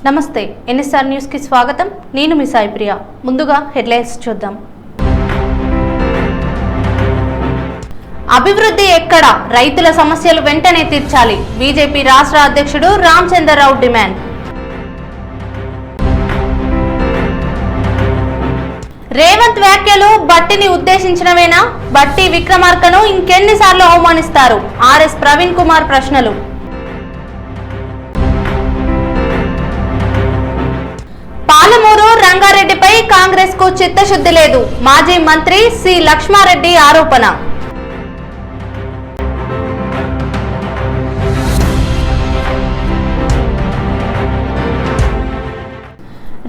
నమస్తే NSR news కి స్వాగతం. నేను మీ సాయి ప్రియ. ముందుగా హెడ్లైన్స్ చూద్దాం. అభివృద్ధి ఎక్కడ? రైతుల సమస్యలు వెంటనే తీర్చాలి. బీజేపీ రాష్ట్ర అధ్యక్షుడు రామచంద్రరావు డిమాండ్. రేవంత్ వ్యాఖ్యలు బట్టిని ఉద్దేశించినవేనా? బట్టి విక్రమార్కను ఇంకెన్నిసార్లు అవమానిస్తారు? ఆర్ఎస్ ప్రవీణ్ కుమార్ ప్రశ్నలు. పాలమూరు రంగారెడ్డిపై కాంగ్రెస్ కు చిత్తశుద్ధి లేదు. మాజీ మంత్రి సి లక్ష్మారెడ్డి ఆరోపణ.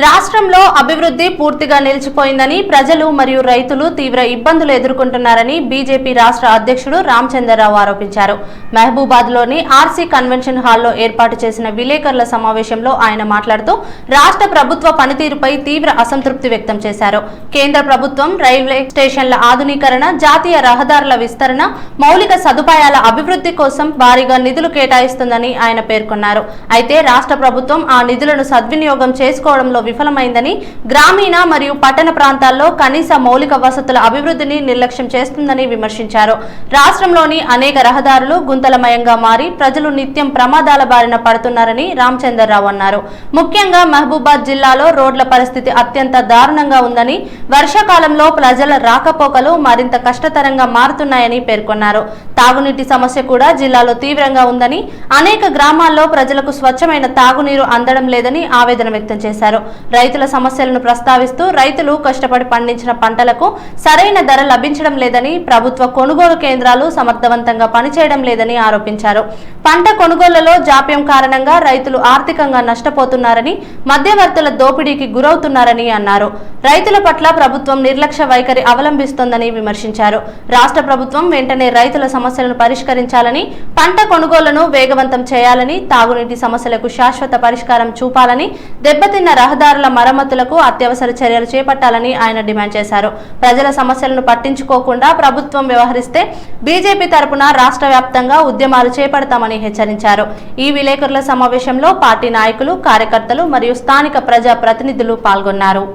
రాష్ట్రంలో అభివృద్ధి పూర్తిగా నిలిచిపోయిందని, ప్రజలు మరియు రైతులు తీవ్ర ఇబ్బందులు ఎదుర్కొంటున్నారని బీజేపీ రాష్ట్ర అధ్యక్షుడు రామచంద్రరావు ఆరోపించారు. మహబూబాద్లోని ఆర్సీ కన్వెన్షన్ హాల్లో ఏర్పాటు చేసిన విలేకరుల సమావేశంలో ఆయన మాట్లాడుతూ రాష్ట్ర ప్రభుత్వ పనితీరుపై తీవ్ర అసంతృప్తి వ్యక్తం చేశారు. కేంద్ర ప్రభుత్వం రైల్వే స్టేషన్ల ఆధునీకరణ, జాతీయ రహదారుల విస్తరణ, మౌలిక సదుపాయాల అభివృద్ధి కోసం భారీగా నిధులు కేటాయిస్తుందని ఆయన పేర్కొన్నారు. అయితే రాష్ట్ర ప్రభుత్వం ఆ నిధులను సద్వినియోగం చేసుకోవడంలో విఫలమైందని, గ్రామీణ మరియు పట్టణ ప్రాంతాల్లో కనీస మౌలిక వసతుల అభివృద్ధిని నిర్లక్ష్యం చేస్తుందని విమర్శించారు. రాష్ట్రంలోని అనేక రహదారులు గుంతలమయంగా మారి ప్రజలు నిత్యం ప్రమాదాల బారిన పడుతున్నారని రామచంద్రరావు అన్నారు. ముఖ్యంగా మహబూబాద్ జిల్లాలో రోడ్ల పరిస్థితి అత్యంత దారుణంగా ఉందని, వర్షాకాలంలో ప్రజల రాకపోకలు మరింత కష్టతరంగా మారుతున్నాయని పేర్కొన్నారు. తాగునీటి సమస్య కూడా జిల్లాలో తీవ్రంగా ఉందని, అనేక గ్రామాల్లో ప్రజలకు స్వచ్ఛమైన తాగునీరు అందడం లేదని ఆవేదన వ్యక్తం చేశారు. రైతుల సమస్యలను ప్రస్తావిస్తూ రైతులు కష్టపడి పండించిన పంటలకు సరైన ధర లభించడం లేదని, ప్రభుత్వ కొనుగోలు కేంద్రాలు సమర్థవంతంగా పనిచేయడం లేదని ఆరోపించారు. పంట కొనుగోళ్లలో జాప్యం కారణంగా రైతులు ఆర్థికంగా నష్టపోతున్నారని, మధ్యవర్తుల దోపిడీకి గురవుతున్నారని అన్నారు. రైతుల పట్ల ప్రభుత్వం నిర్లక్ష్య వైఖరి అవలంబిస్తోందని విమర్శించారు. రాష్ట్ర ప్రభుత్వం వెంటనే రైతుల సమస్యలను పరిష్కరించాలని, పంట కొనుగోళ్లను వేగవంతం చేయాలని, తాగునీటి సమస్యలకు శాశ్వత పరిష్కారం చూపాలని, దెబ్బతిన్న రహదారుల మరమ్మతులకు అత్యవసర చర్యలు చేపట్టాలని ఆయన డిమాండ్ చేశారు. ప్రజల సమస్యలను పట్టించుకోకుండా ప్రభుత్వం వ్యవహరిస్తే బీజేపీ తరపున రాష్ట్ర వ్యాప్తంగా ఉద్యమాలు చేపడతామని హెచ్చరించారు. ఈ విలేకరుల సమావేశంలో పార్టీ నాయకులు, కార్యకర్తలు మరియు స్థానిక ప్రజా ప్రతినిధులు పాల్గొన్నారు.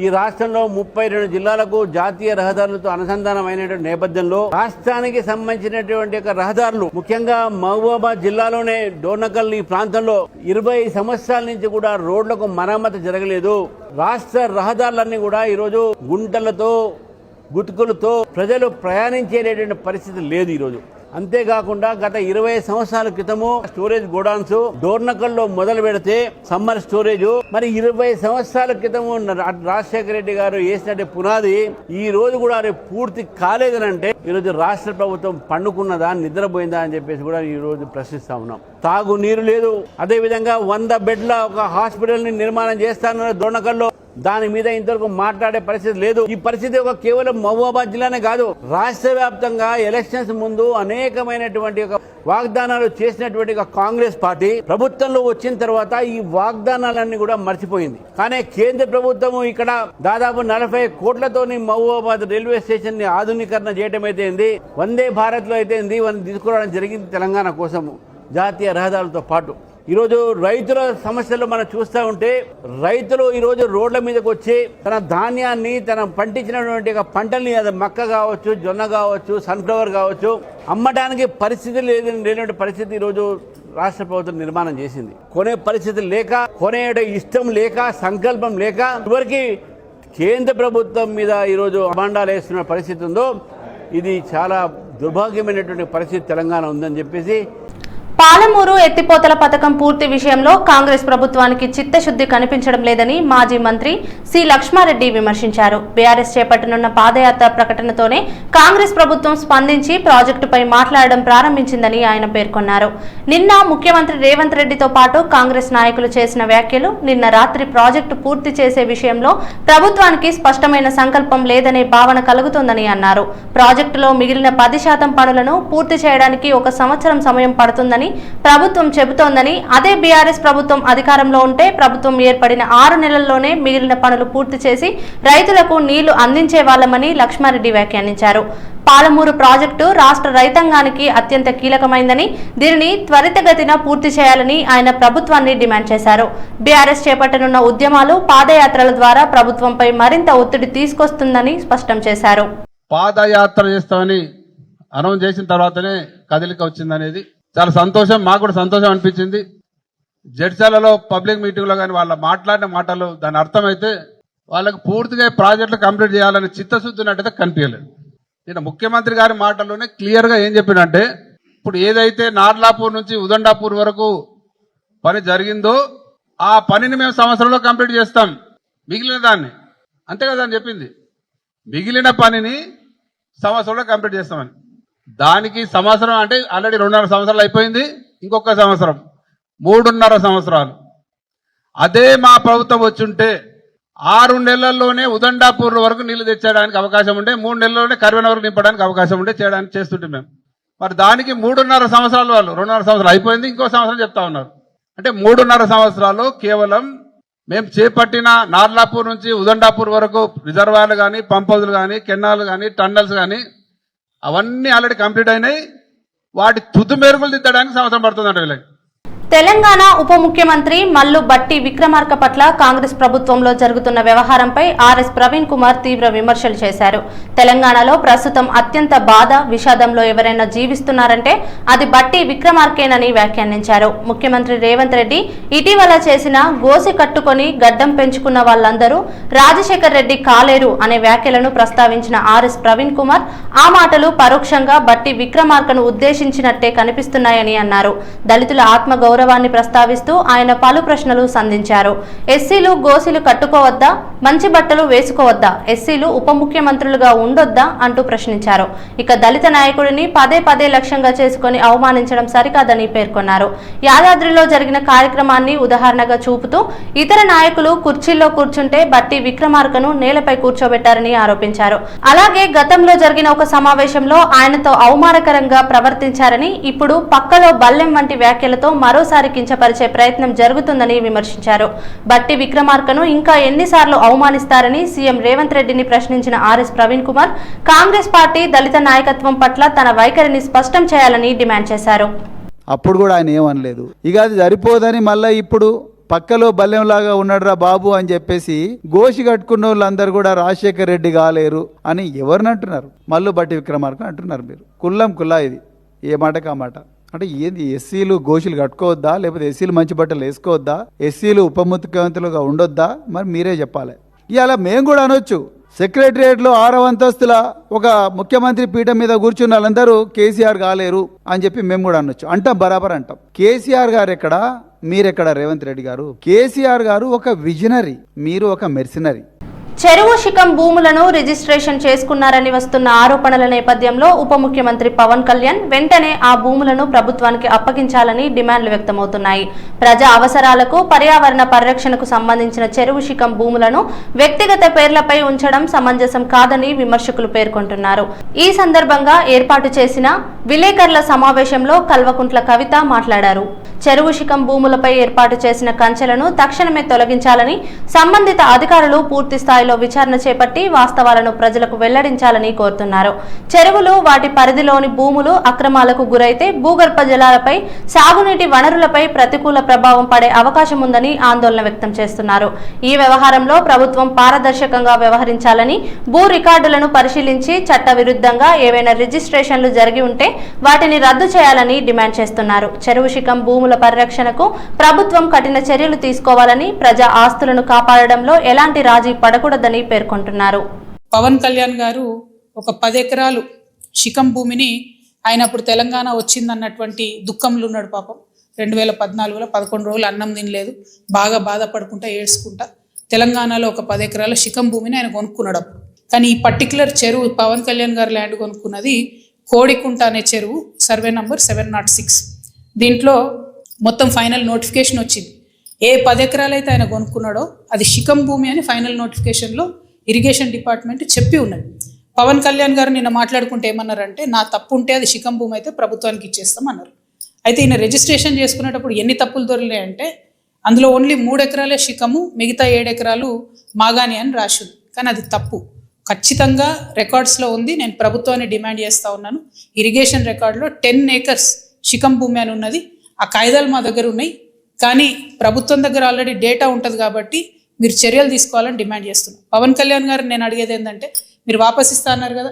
ఈ రాష్ట్రంలో 32 జిల్లాలకు జాతీయ రహదారులతో అనుసంధానమైన నేపథ్యంలో రాష్ట్రానికి సంబంధించినటువంటి రహదారులు, ముఖ్యంగా మహబూబాబాద్ జిల్లాలోనే డోర్నకల్ ఈ ప్రాంతంలో 20 సంవత్సరాల నుంచి కూడా రోడ్లకు మరమ్మతు జరగలేదు. రాష్ట్ర రహదారులన్నీ కూడా ఈరోజు గుంటలతో, గుతుకులతో ప్రజలు ప్రయాణించేటువంటి పరిస్థితి లేదు ఈరోజు. అంతేకాకుండా గత 20 సంవత్సరాల క్రితము స్టోరేజ్ గోడౌన్స్ డోర్నకల్లో మొదలు పెడితే సమ్మర్ స్టోరేజ్, మరి 20 సంవత్సరాల క్రితము రాజశేఖర రెడ్డి గారు వేసినట్టు పునాది ఈ రోజు కూడా పూర్తి కాలేదనంటే ఈరోజు రాష్ట్ర ప్రభుత్వం పండుకున్నదా, నిద్రపోయిందా అని చెప్పేసి కూడా ఈ రోజు ప్రశ్నిస్తా ఉన్నాం. తాగు నీరు లేదు. అదే విధంగా 100 బెడ్ల ఒక హాస్పిటల్ ని నిర్మాణం చేస్తానన్నారు డోర్నకల్లో. దాని మీద ఇంతవరకు మాట్లాడే పరిస్థితి లేదు. ఈ పరిస్థితి ఒక కేవలం మహబూబాబాద్ జిల్లానే కాదు, రాష్ట్ర వ్యాప్తంగా ఎలక్షన్స్ ముందు అనేకమైనటువంటి వాగ్దానాలు చేసినటువంటి కాంగ్రెస్ పార్టీ ప్రభుత్వంలో వచ్చిన తర్వాత ఈ వాగ్దానాలన్నీ కూడా మర్చిపోయింది. కానీ కేంద్ర ప్రభుత్వం ఇక్కడ దాదాపు 40 కోట్లతోని మహబూబాబాద్ రైల్వే స్టేషన్ ని ఆధునీకరణ చేయడం అయితే, వందే భారత్ లో అయితే తీసుకురావడం జరిగింది తెలంగాణ కోసము, జాతీయ రహదారులతో పాటు. ఈరోజు రైతుల సమస్యలు మనం చూస్తూ ఉంటే, రైతులు ఈరోజు రోడ్ల మీదకి వచ్చి తన ధాన్యాన్ని, తన పండించినటువంటి పంటల్ని, అది మక్క కావచ్చు, జొన్న కావచ్చు, సన్ఫ్లవర్ కావచ్చు, అమ్మడానికి పరిస్థితి లేనటువంటి పరిస్థితి ఈరోజు రాష్ట్ర ప్రభుత్వం నిర్మాణం చేసింది. కొనే పరిస్థితి లేక, కొనే ఇష్టం లేక, సంకల్పం లేక ఇవరికి కేంద్ర ప్రభుత్వం మీద ఈరోజు అభాండాలు వేస్తున్న పరిస్థితి ఉందో, ఇది చాలా దుర్భాగ్యమైనటువంటి పరిస్థితి తెలంగాణ ఉందని చెప్పేసి. పాలమూరు ఎత్తిపోతల పథకం పూర్తి విషయంలో కాంగ్రెస్ ప్రభుత్వానికి చిత్తశుద్ధి కనిపించడం లేదని మాజీ మంత్రి సి లక్ష్మారెడ్డి విమర్శించారు. బీఆర్ఎస్ చేపట్టనున్న పాదయాత్ర ప్రకటనతోనే కాంగ్రెస్ ప్రభుత్వం స్పందించి ప్రాజెక్టుపై మాట్లాడడం ప్రారంభించిందని ఆయన పేర్కొన్నారు. నిన్న ముఖ్యమంత్రి రేవంత్ రెడ్డితో పాటు కాంగ్రెస్ నాయకులు చేసిన వ్యాఖ్యలు, నిన్న రాత్రి ప్రాజెక్టు పూర్తి చేసే విషయంలో ప్రభుత్వానికి స్పష్టమైన సంకల్పం లేదనే భావన కలుగుతోందని అన్నారు. ప్రాజెక్టులో మిగిలిన 10% పనులను పూర్తి చేయడానికి 1 సంవత్సరం సమయం పడుతుందని ప్రభుత్వం చెబుతోందని, అదే బీఆర్ఎస్ ప్రభుత్వం అధికారంలో ఉంటే ప్రభుత్వం ఏర్పడిన 6 నెలల్లోనే మిగిలిన పనులు పూర్తి చేసి రైతులకు నీళ్లు అందించే వాళ్ళమని లక్ష్మారెడ్డి వ్యాఖ్యానించారు. పాలమూరు ప్రాజెక్టు రాష్ట్ర రైతాంగానికి అత్యంత కీలకమైందని దీనిని త్వరితగతిన పూర్తి చేయాలని ఆయన ప్రభుత్వాన్ని డిమాండ్ చేశారు. బీఆర్ఎస్ చేపట్టనున్న ఉద్యమాలు పాదయాత్రల ద్వారా ప్రభుత్వంపై మరింత ఒత్తిడి తీసుకొస్తుందని స్పష్టం చేశారు. పాదయాత్ర చేస్తామని అనౌన్స్ చేసిన తర్వాతనే కదలిక వచ్చిందనేది చాలా సంతోషం. మాకు కూడా సంతోషం అనిపించింది. జడ్చర్లలో పబ్లిక్ మీటింగ్లో కానీ వాళ్ళ మాట్లాడిన మాటలు దాని అర్థమైతే వాళ్ళకు పూర్తిగా ప్రాజెక్టులు కంప్లీట్ చేయాలని చిత్తశుద్ధి ఉన్నట్టయితే కనిపించలేదు. నేను ముఖ్యమంత్రి గారి మాటల్లోనే క్లియర్గా ఏం చెప్పినంటే, ఇప్పుడు ఏదైతే నార్లాపూర్ నుంచి ఉదండాపూర్ వరకు పని జరిగిందో ఆ పనిని మేము సంవత్సరంలో కంప్లీట్ చేస్తాం, మిగిలిన దాన్ని అంతే కదా అని చెప్పింది. మిగిలిన పనిని సంవత్సరంలో కంప్లీట్ చేస్తామని. దానికి సంవత్సరం అంటే ఆల్రెడీ 2.5 సంవత్సరాలు అయిపోయింది. ఇంకొక సంవత్సరం 3.5 సంవత్సరాలు. అదే మా ప్రభుత్వం వచ్చుంటే 6 నెలల్లోనే ఉదండాపూర్ వరకు నీళ్లు తెచ్చేయడానికి అవకాశం ఉండే, 3 నెలల్లోనే కర్వెన వరకు నింపడానికి అవకాశం ఉండే, చేయడానికి చేస్తుంటే మేము. మరి దానికి 3.5 సంవత్సరాలు వాళ్ళు 2.5 సంవత్సరాలు అయిపోయింది, ఇంకో సంవత్సరం చెప్తా ఉన్నారు. అంటే 3.5 సంవత్సరాలు కేవలం మేము చేపట్టిన నార్లాపూర్ నుంచి ఉదండాపూర్ వరకు రిజర్వాయర్లు కానీ, పంప్ హౌజులు కానీ, కెనాలు కానీ, టన్నల్స్ కానీ అవన్నీ ఆల్రెడీ కంప్లీట్ అయినాయి. వాటి తుది మెరుగులు దిద్దడానికి సంవత్సరం పడుతుందంట వీళ్ళకి. తెలంగాణ ఉప ముఖ్యమంత్రి మల్లు బట్టి విక్రమార్క పట్ల కాంగ్రెస్ ప్రభుత్వంలో జరుగుతున్న వ్యవహారంపై ఆర్ఎస్ ప్రవీణ్ కుమార్ తీవ్ర విమర్శలు చేశారు. తెలంగాణలో ప్రస్తుతం అత్యంత బాధ, విషాదంలో ఎవరైనా జీవిస్తున్నారంటే అది బట్టి విక్రమార్కేనని వ్యాఖ్యానించారు. ముఖ్యమంత్రి రేవంత్ రెడ్డి ఇటీవల చేసిన గోసి కట్టుకొని గడ్డం పెంచుకున్న వాళ్ళందరూ రాజశేఖర్ రెడ్డి కాలేరు అనే వ్యాఖ్యలను ప్రస్తావించిన ఆర్ఎస్ ప్రవీణ్ కుమార్ ఆ మాటలు పరోక్షంగా బట్టి విక్రమార్కను ఉద్దేశించినట్టే కనిపిస్తున్నాయని అన్నారు. దళితుల ఆత్మగౌరవం గౌరవాన్ని ప్రస్తావిస్తూ ఆయన పలు ప్రశ్నలు సంధించారు. ఎస్సీలు గోసీలు కట్టుకోవద్దా, మంచి బట్టలు వేసుకోవద్దా, ఎస్సీలు ఉప ముఖ్యమంత్రులుగా ఉండొద్దా అంటూ ప్రశ్నించారు. ఇక దళిత నాయకుడిని పదే లక్ష్యంగా చేసుకుని అవమానించడం సరికాదని పేర్కొన్నారు. యాదాద్రిలో జరిగిన కార్యక్రమాన్ని ఉదాహరణగా చూపుతూ ఇతర నాయకులు కుర్చీల్లో కూర్చుంటే బట్టి విక్రమార్కను నేలపై కూర్చోబెట్టారని ఆరోపించారు. అలాగే గతంలో జరిగిన ఒక సమావేశంలో ఆయనతో అవమానకరంగా ప్రవర్తించారని, ఇప్పుడు పక్కలో బల్లెం వంటి వ్యాఖ్యలతో మరోసారి కించపరిచే ప్రయత్నం జరుగుతుందని విమర్శించారు. బట్టి విక్రమార్కను ఇంకా ఎన్నిసార్లు అవమానిస్తారని సీఎం రేవంత్ రెడ్డిని ప్రశ్నించిన ఆర్ఎస్ ప్రవీణ్ కుమార్ కాంగ్రెస్ పార్టీ దళిత నాయకత్వం పట్ల తన వైఖరిని స్పష్టం చేయాలని డిమాండ్ చేశారు. అప్పుడు కూడా ఆయన ఏమనలేదు. ఇక అది సరిపోదని మళ్ళీ ఇప్పుడు పక్కలో బల్లెంలాగా ఉన్నాడురా బాబు అని చెప్పేసి గోషి కట్టుకున్న వాళ్ళందరూ కూడా రాజశేఖర్ రెడ్డి కాలేరు అని ఎవరిని అంటున్నారు? మల్లు బట్టి విక్రమార్క అంటున్నారు. మీరు కుల్లా ఇది ఏ మాటకా మాట. అంటే ఏంది, ఎస్సీలు గోషులు కట్టుకోవద్దా, లేకపోతే ఎస్సీలు మంచి బట్టలు వేసుకోవద్దా, ఎస్సీలు ఉప ముఖ్యమంత్రులుగా ఉండొద్దా? మరి మీరే చెప్పాలి. ఇవాళ మేము కూడా అనొచ్చు, సెక్రటరియట్లో 6వ అంతస్తుల ఒక ముఖ్యమంత్రి పీఠం మీద కూర్చున్న వాళ్ళందరూ కేసీఆర్ కాలేరు అని చెప్పి మేము కూడా అనొచ్చు. అంటాం, బరాబర్ అంటాం. కేసీఆర్ గారు ఎక్కడా, మీరెక్కడ? రేవంత్ రెడ్డి గారు. కేసీఆర్ గారు ఒక విజనరీ, మీరు ఒక మెర్సినరీ. చెరువు శిఖం భూములను రిజిస్ట్రేషన్ చేసుకున్నారని వస్తున్న ఆరోపణల నేపథ్యంలో ఉప ముఖ్యమంత్రి పవన్ కళ్యాణ్ వెంటనే ఆ భూములను ప్రభుత్వానికి అప్పగించాలని డిమాండ్లు వ్యక్తమవుతున్నాయి. ప్రజా అవసరాలకు, పర్యావరణ పరిరక్షణకు సంబంధించిన చెరువు శిఖం భూములను వ్యక్తిగత పేర్లపై ఉంచడం సమంజసం కాదని విమర్శకులు పేర్కొంటున్నారు. ఈ సందర్భంగా ఏర్పాటు చేసిన విలేకరుల సమావేశంలో కల్వకుంట్ల కవిత మాట్లాడారు. చెరువు శిఖం భూములపై ఏర్పాటు చేసిన కంచెలను తక్షణమే తొలగించాలని, సంబంధిత అధికారులు పూర్తి స్థాయిలో విచారణ చేపట్టి వాస్తవాలను ప్రజలకు వెల్లడించాలని కోరుతున్నారు. చెరువులు, వాటి పరిధిలోని భూములు అక్రమాలకు గురైతే భూగర్భ జలాలపై, సాగునీటి వనరులపై ప్రతికూల ప్రభావం పడే అవకాశం ఉందని ఆందోళన వ్యక్తం చేస్తున్నారు. ఈ వ్యవహారంలో ప్రభుత్వం పారదర్శకంగా వ్యవహరించాలని, భూ రికార్డులను పరిశీలించి చట్టవిరుద్ధంగా ఏవైనా రిజిస్ట్రేషన్లు జరిగి ఉంటే వాటిని రద్దు చేయాలని డిమాండ్ చేస్తున్నారు. చెరువు శిఖం భూముల పరిరక్షణకు ప్రభుత్వం కఠిన చర్యలు తీసుకోవాలని, ప్రజా ఆస్తులను కాపాడడంలో ఎలాంటి రాజీ పడకూడదని పేర్కొంటున్నారు. పవన్ కళ్యాణ్ గారు ఒక 10 ఎకరాలు శిఖం భూమిని ఆయన అప్పుడు తెలంగాణ వచ్చిందన్నటువంటి దుఃఖంలో ఉన్నాడు. పాపం 2014లో 11 రోజులు అన్నం తినలేదు, బాగా బాధపడుకుంటా ఏడ్చుకుంటా తెలంగాణలో ఒక 10 ఎకరాల శిఖం భూమిని ఆయన కొనుక్కున్నాడు. కానీ ఈ పర్టికులర్ చెరువు పవన్ కళ్యాణ్ గారు ల్యాండ్ కొనుక్కున్నది కోడికుంట అనే చెరువు, సర్వే నంబర్ 706. దీంట్లో మొత్తం ఫైనల్ నోటిఫికేషన్ వచ్చింది. ఏ 10 ఎకరాలు అయితే ఆయన కొనుక్కున్నాడో అది శిఖం భూమి అని ఫైనల్ నోటిఫికేషన్లో ఇరిగేషన్ డిపార్ట్మెంట్ చెప్పి ఉన్నది. పవన్ కళ్యాణ్ గారు నిన్న మాట్లాడుకుంటే ఏమన్నారంటే, నా తప్పు ఉంటే అది శిఖం భూమి అయితే ప్రభుత్వానికి ఇచ్చేస్తాం అన్నారు. అయితే ఈయన రిజిస్ట్రేషన్ చేసుకునేటప్పుడు ఎన్ని తప్పులు దొరికినాయంటే, అందులో ఓన్లీ 3 ఎకరాలే శిఖము, మిగతా 7 ఎకరాలు మాగాని అని రాసింది. కానీ అది తప్పు. ఖచ్చితంగా రికార్డ్స్లో ఉంది. నేను ప్రభుత్వాన్ని డిమాండ్ చేస్తూ ఉన్నాను. ఇరిగేషన్ రికార్డులో 10 acres శిఖం భూమి అని ఉన్నది. ఆ కాయిదాలు మా దగ్గర ఉన్నాయి, కానీ ప్రభుత్వం దగ్గర ఆల్రెడీ డేటా ఉంటుంది కాబట్టి మీరు చర్యలు తీసుకోవాలని డిమాండ్ చేస్తున్నాను. పవన్ కళ్యాణ్ గారు నేను అడిగేది ఏంటంటే, మీరు వాపస్ ఇస్తా అన్నారు కదా,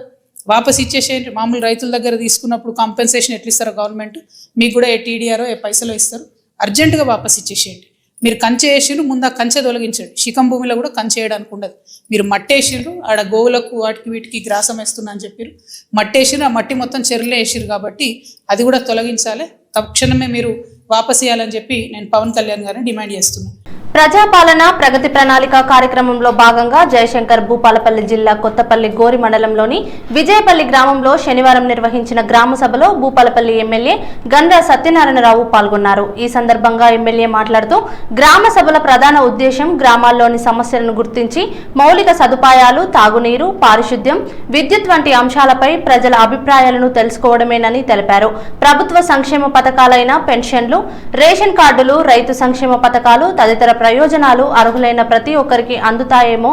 వాపస్ ఇచ్చేసేయండి. మామూలు రైతుల దగ్గర తీసుకున్నప్పుడు కాంపెన్సేషన్ ఎట్లా ఇస్తారో గవర్నమెంట్, మీకు కూడా ఏ టీడీఆరో ఏ పైసలో ఇస్తారు, అర్జెంటుగా వాపస్ ఇచ్చేసేయండి. మీరు కంచె వేసిండ్రు, ముందు ఆ కంచె తొలగించండి. శిఖం భూమిలో కూడా కంచె వేయడానికి ఉండదు. మీరు మట్టేసిండ్రు, ఆడ గోవులకు వాటికి వీటికి గ్రాసం వేస్తున్నా అని చెప్పారు. మట్టేసిండ్రు, ఆ మట్టి మొత్తం చెరువులో వేసిరు కాబట్టి అది కూడా తొలగించాలి. తక్షణమే మీరు వాపస్ ఇవ్వాలని చెప్పి నేను పవన్ కళ్యాణ్ గారిని డిమాండ్ చేస్తున్నాను. ప్రజాపాలన ప్రగతి ప్రణాళిక కార్యక్రమంలో భాగంగా జయశంకర్ భూపాలపల్లి జిల్లా కొత్తపల్లి గోరి మండలంలోని విజయపల్లి గ్రామంలో శనివారం నిర్వహించిన గ్రామ సభలో భూపాలపల్లి ఎమ్మెల్యే గండ్ర సత్యనారాయణరావు పాల్గొన్నారు. ఈ సందర్భంగా ఎమ్మెల్యే మాట్లాడుతూ గ్రామ సభల ప్రధాన ఉద్దేశం గ్రామాల్లోని సమస్యలను గుర్తించి మౌలిక సదుపాయాలు, తాగునీరు, పారిశుద్ధ్యం, విద్యుత్ వంటి అంశాలపై ప్రజల అభిప్రాయాలను తెలుసుకోవడమేనని తెలిపారు. ప్రభుత్వ సంక్షేమ పథకాలైన పెన్షన్లు, రేషన్ కార్డులు, రైతు సంక్షేమ పథకాలు తదితర ప్రయోజనాలు అర్హులైన ప్రతి ఒక్కరికి అందుతాయేమో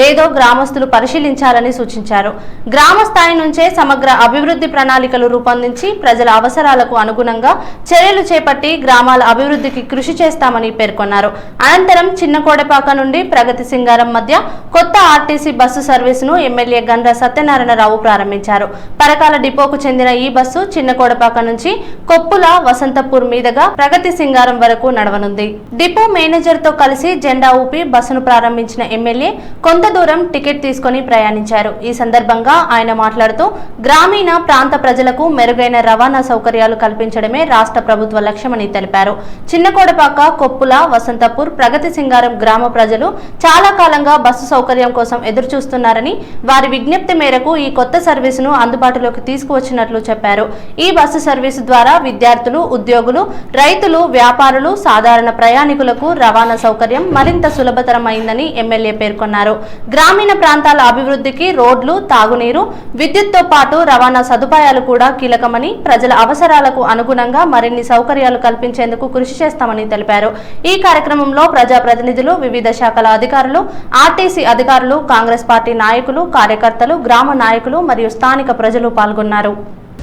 లేదో గ్రామస్తులు పరిశీలించాలని సూచించారు. గ్రామ స్థాయి నుంచే సమగ్ర అభివృద్ధి ప్రణాళికలు రూపొందించి ప్రజల అవసరాలకు అనుగుణంగా చర్యలు చేపట్టి గ్రామాల అభివృద్ధికి కృషి చేస్తామని పేర్కొన్నారు. అనంతరం చిన్నకోడెపాక నుండి ప్రగతి సింగారం మధ్య కొత్త ఆర్టీసీ బస్సు సర్వీసును ఎమ్మెల్యే గండ్ర సత్యనారాయణరావు ప్రారంభించారు. పరకాల డిపోకు చెందిన ఈ బస్సు చిన్నకోడెపాక నుంచి కొప్పుల, వసంతపూర్ మీదుగా ప్రగతి సింగారం వరకు నడవనుంది. డిపో మేనేజర్ తో కలిసి జెండా ఊపి బస్సును ప్రారంభించిన ఎమ్మెల్యే కొంత దూరం టికెట్ తీసుకుని ప్రయాణించారు. ఈ సందర్భంగా ఆయన మాట్లాడుతూ గ్రామీణ ప్రాంత ప్రజలకు మెరుగైన రవాణా సౌకర్యాలు కల్పించడమే రాష్ట్ర ప్రభుత్వ లక్ష్యమని తెలిపారు. చిన్నకోడపాక, కొప్పుల, వసంతపూర్, ప్రగతి సింగారం గ్రామ ప్రజలు చాలా కాలంగా బస్సు సౌకర్యం కోసం ఎదురుచూస్తున్నారని, వారి విజ్ఞప్తి మేరకు ఈ కొత్త సర్వీసును అందుబాటులోకి తీసుకువచ్చినట్లు చెప్పారు. ఈ బస్సు సర్వీసు ద్వారా విద్యార్థులు, ఉద్యోగులు, రైతులు, వ్యాపారులు, సాధారణ ప్రయాణికులకు రవాణా సౌకర్యం మరింత సులభతరమైందని ఎమ్మెల్యే పేర్కొన్నారు. గ్రామీణ ప్రాంతాల అభివృద్ధికి రోడ్లు, తాగునీరు, విద్యుత్తో పాటు రవాణా సదుపాయాలు కూడా కీలకమని, ప్రజల అవసరాలకు అనుగుణంగా మరిన్ని సౌకర్యాలు కల్పించేందుకు కృషి చేస్తామని తెలిపారు. ఈ కార్యక్రమంలో ప్రజాప్రతినిధులు, వివిధ శాఖల అధికారులు, ఆర్టీసీ అధికారులు, కాంగ్రెస్ పార్టీ నాయకులు, కార్యకర్తలు, గ్రామ నాయకులు మరియు స్థానిక ప్రజలు పాల్గొన్నారు.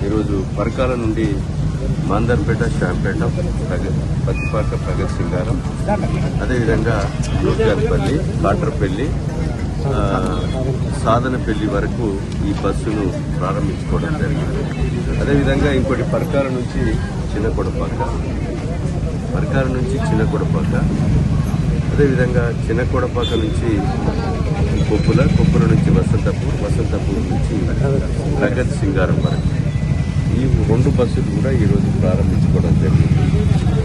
ఈరోజు పరకాల నుండి మాందర్పేట, శాంపేట, పత్తిపాక, ప్రగతి సింగారం, అదేవిధంగా నూర్జాన్పల్లి, కాట్రపల్లి, సాధనపల్లి వరకు ఈ బస్సును ప్రారంభించుకోవడం జరిగింది. అదేవిధంగా ఇంకోటి పరకాల నుంచి చిన్నకొడపాక, అదేవిధంగా చిన్నకొడపాక నుంచి కొప్పుల నుంచి వసంతపూర్ నుంచి ప్రగతి సింగారం వరకు ఈ 2 బస్సులు కూడా ఈరోజు ప్రారంభించుకోవడం జరిగింది.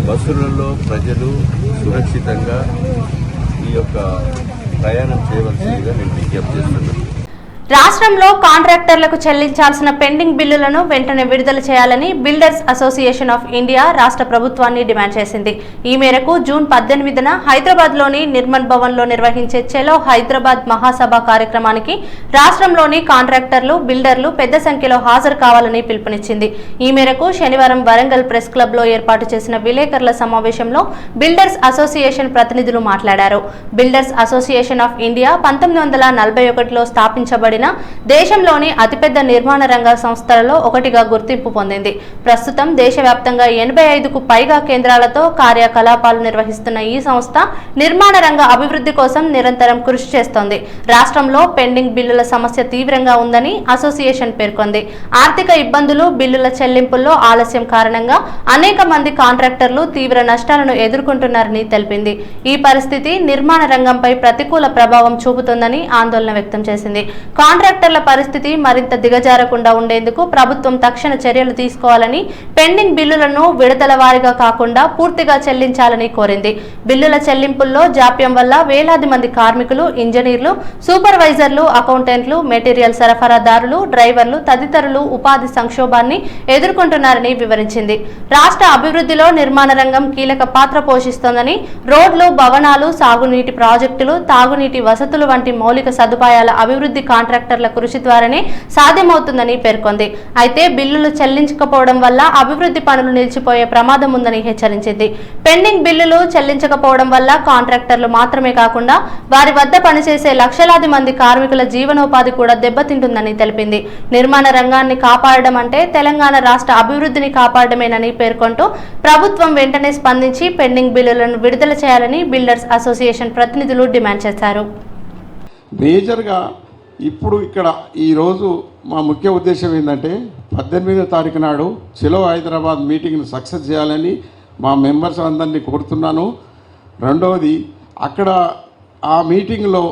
బస్సులలో ప్రజలు సురక్షితంగా ఈ యొక్క ప్రయాణం చేయవలసిందిగా నేను విజ్ఞప్తి చేస్తున్నాను. రాష్ట్రంలో కాంట్రాక్టర్లకు చెల్లించాల్సిన పెండింగ్ బిల్లులను వెంటనే విడుదల చేయాలని బిల్డర్స్ అసోసియేషన్ ఆఫ్ ఇండియా రాష్ట్ర ప్రభుత్వాన్ని డిమాండ్ చేసింది. ఈ మేరకు జూన్ 18న హైదరాబాద్లోని నిర్మల్ భవన్లో నిర్వహించే చలో హైదరాబాద్ మహాసభ కార్యక్రమానికి రాష్ట్రంలోని కాంట్రాక్టర్లు, బిల్డర్లు పెద్ద సంఖ్యలో హాజరు కావాలని పిలుపునిచ్చింది. ఈ మేరకు శనివారం వరంగల్ ప్రెస్ క్లబ్లో ఏర్పాటు చేసిన విలేకరుల సమావేశంలో బిల్డర్స్ అసోసియేషన్ ప్రతినిధులు మాట్లాడారు. బిల్డర్స్ అసోసియేషన్ ఆఫ్ ఇండియా 1941లో స్థాపించబడి దేశంలోని అతిపెద్ద నిర్మాణ రంగ సంస్థలలో ఒకటిగా గుర్తింపు పొందింది. ప్రస్తుతం దేశవ్యాప్తంగా 85కు పైగా కేంద్రాలతో కార్యకలాపాలు నిర్వహిస్తున్న ఈ సంస్థ నిర్మాణ రంగ అభివృద్ధి కోసం నిరంతరం కృషి చేస్తోంది. రాష్ట్రంలో పెండింగ్ బిల్లుల సమస్య తీవ్రంగా ఉందని అసోసియేషన్ పేర్కొంది. ఆర్థిక ఇబ్బందులు, బిల్లుల చెల్లింపుల్లో ఆలస్యం కారణంగా అనేక మంది కాంట్రాక్టర్లు తీవ్ర నష్టాలను ఎదుర్కొంటున్నారని తెలిపింది. ఈ పరిస్థితి నిర్మాణ రంగంపై ప్రతికూల ప్రభావం చూపుతుందని ఆందోళన వ్యక్తం చేసింది. కాంట్రాక్టర్ల పరిస్థితి మరింత దిగజారకుండా ఉండేందుకు ప్రభుత్వం తక్షణ చర్యలు తీసుకోవాలని, పెండింగ్ బిల్లులను విడతల వారీగా కాకుండా పూర్తిగా చెల్లించాలని కోరింది. బిల్లుల చెల్లింపుల్లో జాప్యం వల్ల వేలాది మంది కార్మికులు, ఇంజనీర్లు, సూపర్వైజర్లు, అకౌంటెంట్లు, మెటీరియల్ సరఫరాదారులు, డ్రైవర్లు తదితరులు ఉపాధి సంక్షోభాన్ని ఎదుర్కొంటున్నారని వివరించింది. రాష్ట్ర అభివృద్ధిలో నిర్మాణ రంగం కీలక పాత్ర పోషిస్తోందని, రోడ్లు, భవనాలు, సాగునీటి ప్రాజెక్టులు, తాగునీటి వసతులు వంటి మౌలిక సదుపాయాల అభివృద్ధి కాంట్రాక్ట్ కాంట్రాక్టర్ల కృషి ద్వారానే సాధ్యమవుతుందని పేర్కొంది. అయితే బిల్లులు చెల్లించకపోవడం వల్ల అభివృద్ధి పనులు నిలిచిపోయే ప్రమాదం ఉందని హెచ్చరించింది. పెండింగ్ బిల్లులు చెల్లించకపోవడం వల్ల కాంట్రాక్టర్లు మాత్రమే కాకుండా వారి వద్ద పనిచేసే లక్షలాది మంది కార్మికుల జీవనోపాధి కూడా దెబ్బతింటుందని తెలిపింది. నిర్మాణ రంగాన్ని కాపాడడం అంటే తెలంగాణ రాష్ట్ర అభివృద్ధిని కాపాడమేనని పేర్కొంటూ ప్రభుత్వం వెంటనే స్పందించి పెండింగ్ బిల్లులను విడుదల చేయాలని బిల్డర్స్ అసోసియేషన్ ప్రతినిధులు డిమాండ్ చేశారు. మేజర్గా ఇప్పుడు ఇక్కడ ఈరోజు మా ముఖ్య ఉద్దేశం ఏంటంటే 18వ తారీఖు నాడు చలో హైదరాబాద్ మీటింగ్ను సక్సెస్ చేయాలని మా మెంబర్స్ అందరినీ కోరుతున్నాను. రెండవది, అక్కడ ఆ మీటింగ్లో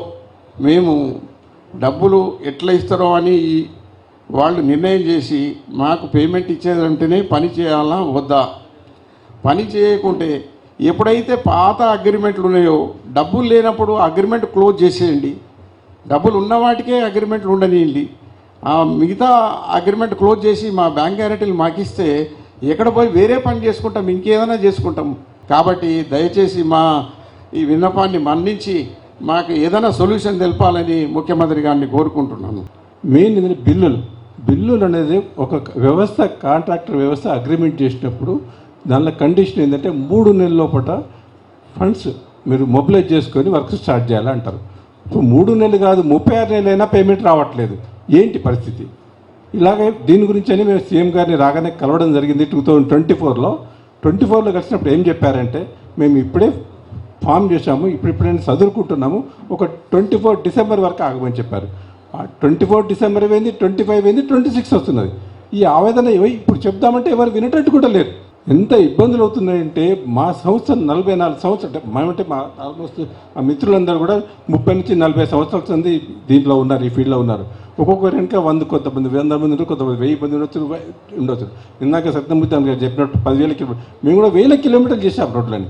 మేము డబ్బులు ఎట్లా ఇస్తారో అని వాళ్ళు నిర్ణయం చేసి మాకు పేమెంట్ ఇచ్చేదంటేనే పని చేయాలా వద్దా, పని చేయకుంటే ఎప్పుడైతే పాత అగ్రిమెంట్లు ఉన్నాయో డబ్బులు లేనప్పుడు అగ్రిమెంట్ క్లోజ్ చేసేయండి, డబ్బులు ఉన్న వాటికే అగ్రిమెంట్లు ఉండనియండి, ఆ మిగతా అగ్రిమెంట్ క్లోజ్ చేసి మా బ్యాంక్ గ్యారెంటీలు మాకిస్తే ఎక్కడ పోయి వేరే పని చేసుకుంటాం, ఇంకేదైనా చేసుకుంటాం. కాబట్టి దయచేసి మా ఈ విన్నపాన్ని మన్నించి మాకు ఏదైనా సొల్యూషన్ తెలపాలని ముఖ్యమంత్రి గారిని కోరుకుంటున్నాను. మెయిన్ ఏంటంటే బిల్లులు అనేది ఒక వ్యవస్థ, కాంట్రాక్టర్ వ్యవస్థ అగ్రిమెంట్ చేసినప్పుడు దానిలో కండిషన్ ఏంటంటే 3 నెలల లోపల ఫండ్స్ మీరు మొబిలైజ్ చేసుకొని వర్క్ స్టార్ట్ చేయాలంటారు. ఇప్పుడు 3 నెలలు కాదు 36 నెలలైనా పేమెంట్ రావట్లేదు. ఏంటి పరిస్థితి? ఇలాగే దీని గురించి అని మేము సీఎం గారిని రాగానే కలవడం జరిగింది 2024లో. 24లో కలిసినప్పుడు ఏం చెప్పారంటే మేము ఇప్పుడే ఫామ్ చేశాము, ఇప్పుడైనా చదువుకుంటున్నాము, ఒక 24 డిసెంబర్ వరకు ఆగమని చెప్పారు. 24 డిసెంబర్ అయింది, 25 అయింది, 26 వస్తున్నది. ఈ ఆవేదన ఇప్పుడు చెప్దామంటే ఎవరు వినేటట్టు కూడా లేరు. ఎంత ఇబ్బందులు అవుతున్నాయంటే మా సంవత్సరం 44 సంవత్సరాలు మేమంటే మా ఆల్మోస్ట్ మా మిత్రులందరూ కూడా 30 నుంచి 40 సంవత్సరాల సంది దీంట్లో ఉన్నారు, ఈ ఫీల్డ్లో ఉన్నారు. ఒక్కొక్కరు వెనుక 100 కొంతమంది 100 మంది ఉంటారు, కొంతమంది 1000 మంది ఉండొచ్చు. ఇందాక సత్యమూర్తి గారు చెప్పినట్టు 10,000 కిలోమీటర్లు మేము కూడా 1000 కిలోమీటర్లు చేసాము రోడ్లని,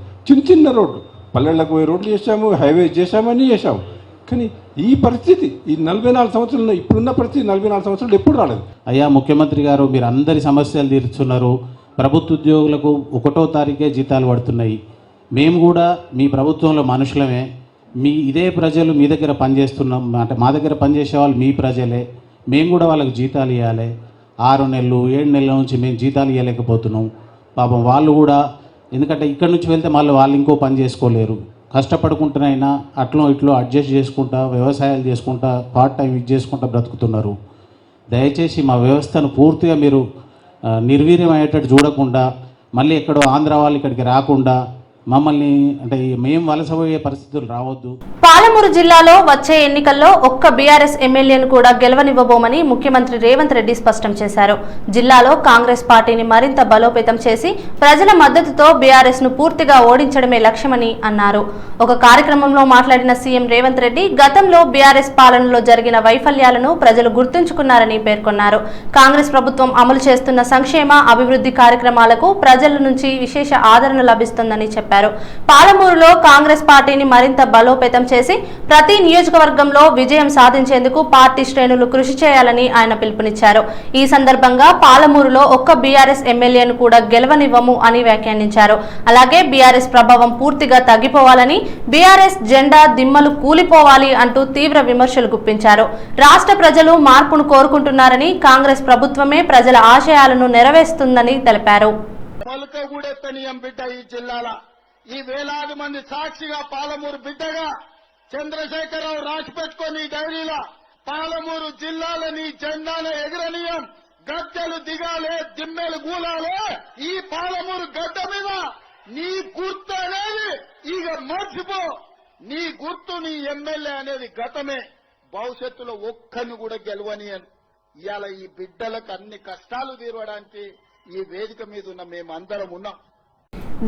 చిన్న రోడ్లు, పల్లెళ్ళకు పోయే రోడ్లు చేసాము, హైవే చేసామని చేసాము. కానీ ఈ పరిస్థితి ఈ 44 సంవత్సరాలు ఇప్పుడున్న పరిస్థితి 44 సంవత్సరాలు ఎప్పుడు రాలేదు. అయ్యా ముఖ్యమంత్రి గారు, మీరు అందరి సమస్యలు తీర్చున్నారు. ప్రభుత్వ ఉద్యోగులకు 1వ తారీఖే జీతాలు పడుతున్నాయి. మేము కూడా మీ ప్రభుత్వంలో మనుషులమే, ఇదే ప్రజలు మీ దగ్గర పనిచేస్తున్నాం, అంటే మా దగ్గర పనిచేసే వాళ్ళు మీ ప్రజలే, మేము కూడా వాళ్ళకి జీతాలు ఇవ్వాలి. 6 నెలలు 7 నెలల నుంచి మేము జీతాలు ఇవ్వలేకపోతున్నాం. పాపం వాళ్ళు కూడా, ఎందుకంటే ఇక్కడి నుంచి వెళ్తే మళ్ళీ వాళ్ళు ఇంకో పని చేసుకోలేరు, కష్టపడుకుంటున్నైనా అట్లో ఇట్లో అడ్జస్ట్ చేసుకుంటా వ్యవసాయాలు చేసుకుంటా పార్ట్ టైం ఇది చేసుకుంటా బ్రతుకుతున్నారు. దయచేసి మా వ్యవస్థను పూర్తిగా మీరు నిర్వీర్యం అయ్యేటట్టు చూడకుండా, మళ్ళీ ఎక్కడో ఆంధ్ర వాళ్ళు ఇక్కడికి రాకుండా మమ్మల్ని అంటే మేము వలసపోయే పరిస్థితులు రావద్దు. పాలమూరు జిల్లాలో వచ్చే ఎన్నికల్లో ఒక్క బీఆర్ఎస్ ఎమ్మెల్యేను కూడా గెలవనివ్వబోమని ముఖ్యమంత్రి రేవంత్ రెడ్డి స్పష్టం చేశారు. జిల్లాలో కాంగ్రెస్ పార్టీని మరింత బలోపేతం చేసి ప్రజల మద్దతుతో బీఆర్ఎస్ ను పూర్తిగా ఓడించడమే లక్ష్యమని అన్నారు. ఒక కార్యక్రమంలో మాట్లాడిన సీఎం రేవంత్ రెడ్డి గతంలో బీఆర్ఎస్ పాలనలో జరిగిన వైఫల్యాలను ప్రజలు గుర్తుంచుకున్నారని పేర్కొన్నారు. కాంగ్రెస్ ప్రభుత్వం అమలు చేస్తున్న సంక్షేమ అభివృద్ధి కార్యక్రమాలకు ప్రజల నుంచి విశేష ఆదరణ లభిస్తుందని చెప్పారు. పాలమూరులో కాంగ్రెస్ పార్టీని మరింత బలోపేతం చేసి ప్రతి నియోజకవర్గంలో విజయం సాధించేందుకు పార్టీ శ్రేణులు కృషి చేయాలని ఆయన పిలుపునిచ్చారు. ఈ సందర్భంగా పాలమూరులో ఒక్క బీఆర్ఎస్ ఎమ్మెల్యేను కూడా గెలవనివ్వము అని వ్యాఖ్యానించారు. అలాగే బీఆర్ఎస్ ప్రభావం పూర్తిగా తగ్గిపోవాలని, బీఆర్ఎస్ జెండా దిమ్మలు కూలిపోవాలి అంటూ తీవ్ర విమర్శలు గుప్పించారు. రాష్ట్ర ప్రజలు మార్పును కోరుకుంటున్నారని, కాంగ్రెస్ ప్రభుత్వమే ప్రజల ఆశయాలను నెరవేరుస్తుందని తెలిపారు. ఈ వేలాది మంది సాక్షిగా పాలమూరు బిడ్డగా చంద్రశేఖరరావు రాసి పెట్టుకొని డైరీలో పాలమూరు జిల్లాలని జెండాను ఎగరనీయం, గద్దెలు దిగాలే, దిమ్మెలు గూలాలే, ఈ పాలమూరు గడ్డ మీద నీ గుర్తు అనేది ఇక మర్చిపో, నీ గుర్తు నీ ఎమ్మెల్యే అనేది గతమే, భవిష్యత్తులో ఒక్కరిని కూడా గెలవనియను. ఇవాళ ఈ బిడ్డలకు అన్ని కష్టాలు తీరవడానికి ఈ వేదిక మీద ఉన్న మేమందరం ఉన్నాం.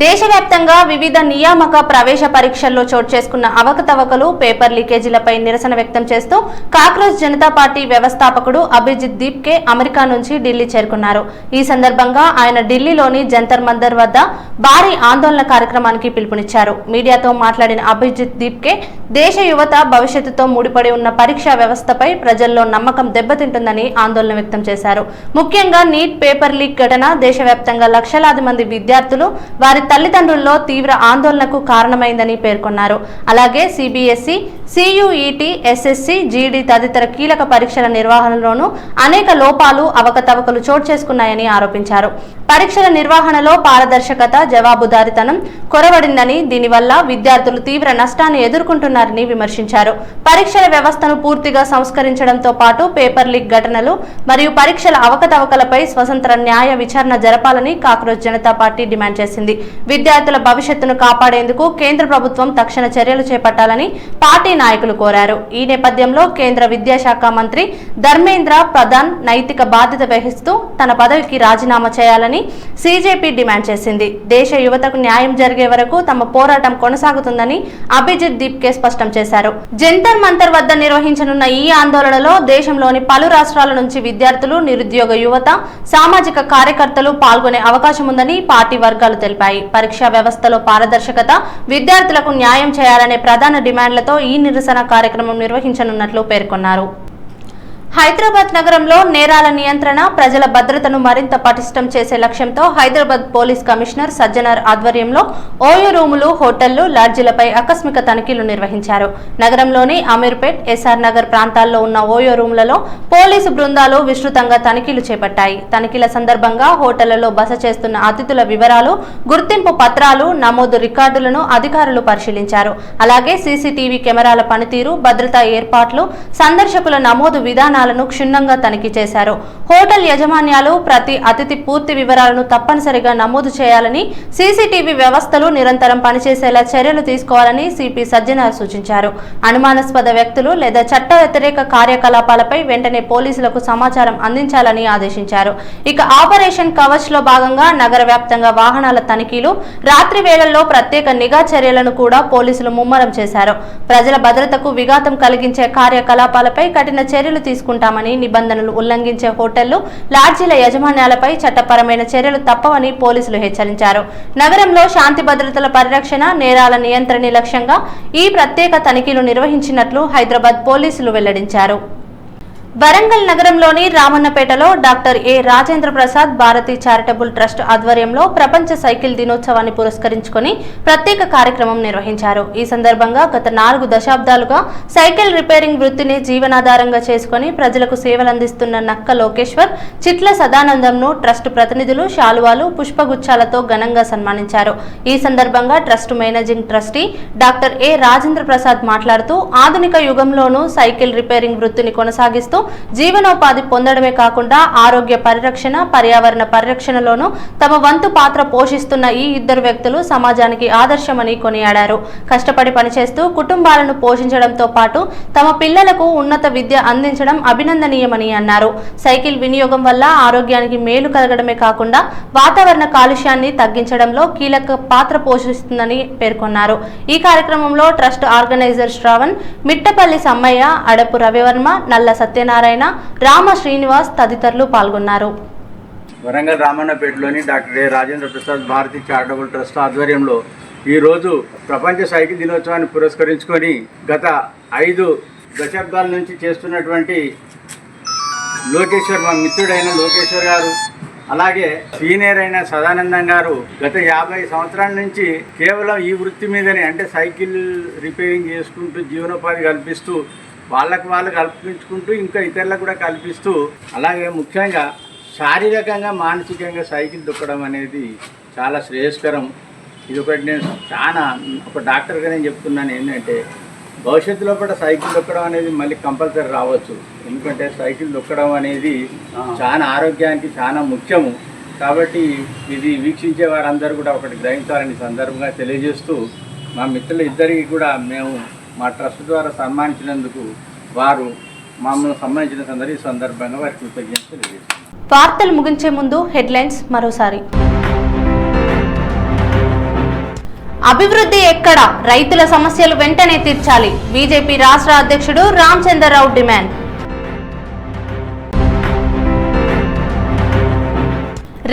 దేశవ్యాప్తంగా వివిధ నియామక ప్రవేశ పరీక్షల్లో చోటు చేసుకున్న అవకతవకలు, పేపర్ లీకేజీలపై నిరసన వ్యక్తం చేస్తూ కాక్రోచ్ జనతా పార్టీ వ్యవస్థాపకుడు అభిజిత్ దీప్కే అమెరికా నుంచి ఢిల్లీ చేరుకున్నారు. ఈ సందర్భంగా ఆయన ఢిల్లీలోని జంతర్ మంతర్ వద్ద భారీ ఆందోళన కార్యక్రమానికి పిలుపునిచ్చారు. మీడియాతో మాట్లాడిన అభిజిత్ దీప్కే దేశ యువత భవిష్యత్తుతో ముడిపడి ఉన్న పరీక్షా వ్యవస్థపై ప్రజల్లో నమ్మకం దెబ్బతింటుందని ఆందోళన వ్యక్తం చేశారు. ముఖ్యంగా నీట్ పేపర్ లీక్ ఘటన దేశవ్యాప్తంగా లక్షలాది మంది విద్యార్థులు, వారి తల్లిదండ్రుల్లో తీవ్ర ఆందోళనకు కారణమైందని పేర్కొన్నారు. అలాగే సిబిఎస్ఈ, సియుఈటి, ఎస్ఎస్సి, జీడీ తదితర కీలక పరీక్షల నిర్వహణలోనూ అనేక లోపాలు, అవకతవకలు చోటు చేసుకున్నాయని ఆరోపించారు. పరీక్షల నిర్వహణలో పారదర్శకత, జవాబుదారీతనం కొరవడిందని, దీనివల్ల విద్యార్థులు తీవ్ర నష్టాన్ని ఎదుర్కొంటున్నారని విమర్శించారు. పరీక్షల వ్యవస్థను పూర్తిగా సంస్కరించడంతో పాటు పేపర్ లీక్ ఘటనలు మరియు పరీక్షల అవకతవకలపై స్వతంత్ర న్యాయ విచారణ జరపాలని కాక్రోచ్ జనతా పార్టీ డిమాండ్ చేసింది. విద్యార్థుల భవిష్యత్తును కాపాడేందుకు కేంద్ర ప్రభుత్వం తక్షణ చర్యలు చేపట్టాలని పార్టీ నాయకులు కోరారు. ఈ నేపథ్యంలో కేంద్ర విద్యాశాఖ మంత్రి ధర్మేంద్ర ప్రధాన్ నైతిక బాధ్యత వహిస్తూ తన పదవికి రాజీనామా చేయాలని సీజేపీ డిమాండ్ చేసింది. దేశ యువతకు న్యాయం జరిగే వరకు తమ పోరాటం కొనసాగుతుందని అభిజిత్ దీప్కే స్పష్టం చేశారు. జంతర్ మంతర్ వద్ద నిర్వహించనున్న ఈ ఆందోళనలో దేశంలోని పలు రాష్ట్రాల నుంచి విద్యార్థులు, నిరుద్యోగ యువత, సామాజిక కార్యకర్తలు పాల్గొనే అవకాశం ఉందని పార్టీ వర్గాలు తెలిపాయి. పరీక్షా వ్యవస్థలో పారదర్శకత, విద్యార్థులకు న్యాయం చేయాలనే ప్రధాన డిమాండ్లతో ఈ నిరసన కార్యక్రమం నిర్వహించనున్నట్లు పేర్కొన్నారు. హైదరాబాద్ నగరంలో నేరాల నియంత్రణ, ప్రజల భద్రతను మరింత పటిష్టం చేసే లక్ష్యంతో హైదరాబాద్ పోలీస్ కమిషనర్ సజ్జనార్ ఆధ్వర్యంలో ఓయో రూములు, హోటళ్లు, లాడ్జీలపై ఆకస్మిక తనిఖీలు నిర్వహించారు. నగరంలోని అమీర్పేట్, ఎస్ఆర్ నగర్ ప్రాంతాల్లో ఉన్న ఓయో రూములలో పోలీసు బృందాలు విస్తృతంగా తనిఖీలు చేపట్టాయి. తనిఖీల సందర్భంగా హోటళ్లలో బస చేస్తున్న అతిథుల వివరాలు, గుర్తింపు పత్రాలు, నమోదు రికార్డులను అధికారులు పరిశీలించారు. అలాగే సీసీటీవీ కెమెరాల పనితీరు, భద్రతా ఏర్పాట్లు, సందర్శకుల నమోదు విధానాలు క్షుణ్ణంగా తనిఖీ చేశారు. హోటల్ యాజమాన్యాలు ప్రతి అతిథి పూర్తి వివరాలను తప్పనిసరిగా నమోదు చేయాలని, సీసీటీవీ వ్యవస్థలు నిరంతరం పనిచేసేలా చర్యలు తీసుకోవాలని సిపి సజ్జనార్ సూచించారు. అనుమానాస్పద వ్యక్తులు లేదా చట్ట వ్యతిరేక కార్యకలాపాలపై వెంటనే పోలీసులకు సమాచారం అందించాలని ఆదేశించారు. ఇక ఆపరేషన్ కవచ్ లో భాగంగా నగర వ్యాప్తంగా వాహనాల తనిఖీలు, రాత్రి వేళల్లో ప్రత్యేక నిఘా చర్యలను కూడా పోలీసులు ముమ్మరం చేశారు. ప్రజల భద్రతకు విఘాతం కలిగించే కార్యకలాపాలపై కఠిన చర్యలు తీసుకుంటామని, నిబంధనలు ఉల్లంఘించే హోటళ్లు, లాడ్జీల యజమాన్యాలపై చట్టపరమైన చర్యలు తప్పవని పోలీసులు హెచ్చరించారు. నగరంలో శాంతి భద్రతల పరిరక్షణ, నేరాల నియంత్రణ లక్ష్యంగా ఈ ప్రత్యేక తనిఖీలు నిర్వహించినట్లు హైదరాబాద్ పోలీసులు వెల్లడించారు. వరంగల్ నగరంలోని రామన్నపేటలో doctor A Rajendra Prasad Bharati charitable trust ఆధ్వర్యంలో ప్రపంచ సైకిల్ దినోత్సవాన్ని పురస్కరించుకొని ప్రత్యేక కార్యక్రమం నిర్వహించారు. ఈ సందర్భంగా గత 4 దశాబ్దాలుగా సైకిల్ రిపేరింగ్ వృత్తిని జీవనాధారంగా చేసుకుని ప్రజలకు సేవలందిస్తున్న నక్క లోకేశ్వర్, చిట్ల సదానందంను ట్రస్ట్ ప్రతినిధులు శాలువాలు, పుష్పగుచ్చాలతో ఘనంగా సన్మానించారు. ఈ సందర్భంగా trust managing trustee doctor A Rajendra Prasad మాట్లాడుతూ ఆధునిక యుగంలోనూ సైకిల్ రిపేరింగ్ వృత్తిని కొనసాగిస్తూ జీవనోపాధి పొందడమే కాకుండా ఆరోగ్య పరిరక్షణ, పర్యావరణ పరిరక్షణలోనూ తమ వంతు పాత్ర పోషిస్తున్న ఈ ఇద్దరు వ్యక్తులు సమాజానికి ఆదర్శమని కొనియాడారు. కష్టపడి పనిచేస్తూ కుటుంబాలను పోషించడంతో పాటు తమ పిల్లలకు ఉన్నత విద్య అందించడం అభినందనీయమని అన్నారు. సైకిల్ వినియోగం వల్ల ఆరోగ్యానికి మేలు కలగడమే కాకుండా వాతావరణ కాలుష్యాన్ని తగ్గించడంలో కీలక పాత్ర పోషిస్తుందని పేర్కొన్నారు. ఈ కార్యక్రమంలో ట్రస్ట్ ఆర్గనైజర్ శ్రావణ్, మిట్టపల్లి సమ్మయ్య, అడపు రవివర్మ, నల్ల సత్యనారాయణ, రామ శ్రీనివాస్ తదితరులు పాల్గొన్నారు. వరంగల్ రామన్నపేటలోని doctor A Rajendra Prasad Bharati charitable trust ఆధ్వర్యంలో ఈరోజు ప్రపంచ సైకిల్ దినోత్సవాన్ని పురస్కరించుకొని గత 5 దశాబ్దాల నుంచి చేస్తున్నటువంటి లోకేశ్వర్, మా మిత్రుడైన లోకేశ్వర్ గారు, అలాగే సీనియర్ అయిన సదానందం గారు గత 50 సంవత్సరాల నుంచి కేవలం ఈ వృత్తి మీదనే, అంటే సైకిల్ రిపేరింగ్ చేసుకుంటూ జీవనోపాధి కల్పిస్తూ వాళ్ళకు వాళ్ళు కల్పించుకుంటూ ఇంకా ఇతరులకు కూడా కల్పిస్తూ, అలాగే ముఖ్యంగా శారీరకంగా మానసికంగా సైకిల్ తొక్కడం అనేది చాలా శ్రేయస్కరం. ఇది ఒకటి నేను ఒక డాక్టర్గా నేను చెప్తున్నాను ఏంటంటే, భవిష్యత్తులో కూడా సైకిల్ తొక్కడం అనేది మళ్ళీ కంపల్సరీ రావచ్చు. ఎందుకంటే సైకిల్ తొక్కడం అనేది చాలా ఆరోగ్యానికి చాలా ముఖ్యము. కాబట్టి ఇది వీక్షించే వారందరూ కూడా ఒకటి గ్రహించాలని సందర్భంగా తెలియజేస్తూ, మా మిత్రులు ఇద్దరికి కూడా మేము మా ట్రస్ట్ ద్వారా సన్మానించినందుకు వారు మమ్మల్ని సన్మానించిన సందర్భంగా వారికి కృతజ్ఞతలు తెలియజేస్తాం. వార్తలు ముగించే ముందు హెడ్లైన్స్ మరోసారి. అభివృద్ధి ఎక్కడ? రైతుల సమస్యలు వెంటనే తీర్చాలి. బీజేపీ రాష్ట్ర అధ్యక్షుడు రామచంద్రరావు డిమాండ్.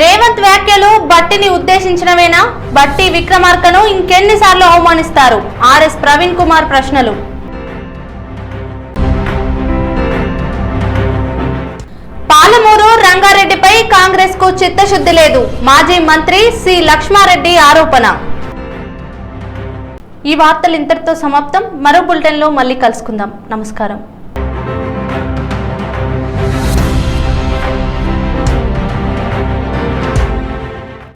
రేవంత్ వ్యాఖ్యలు బట్టిని ఉద్దేశించినవేనా? బట్టి విక్రమార్కను ఇంకెన్నిసార్లు అవమానిస్తారు? ఆర్ఎస్ ప్రవీణ్ కుమార్ ప్రశ్నలు. పాలమూరు రంగ రంగారెడ్డిపై కాంగ్రెస్ కు చిత్తశుద్ధి లేదు, మాజీ మంత్రి సి లక్ష్మారెడ్డి ఆరోపణ. ఈ వార్తలు ఇంతటితో సమాప్తం. మరో బులెటిన్లో మళ్ళీ కలుసుకుందాం. నమస్కారం.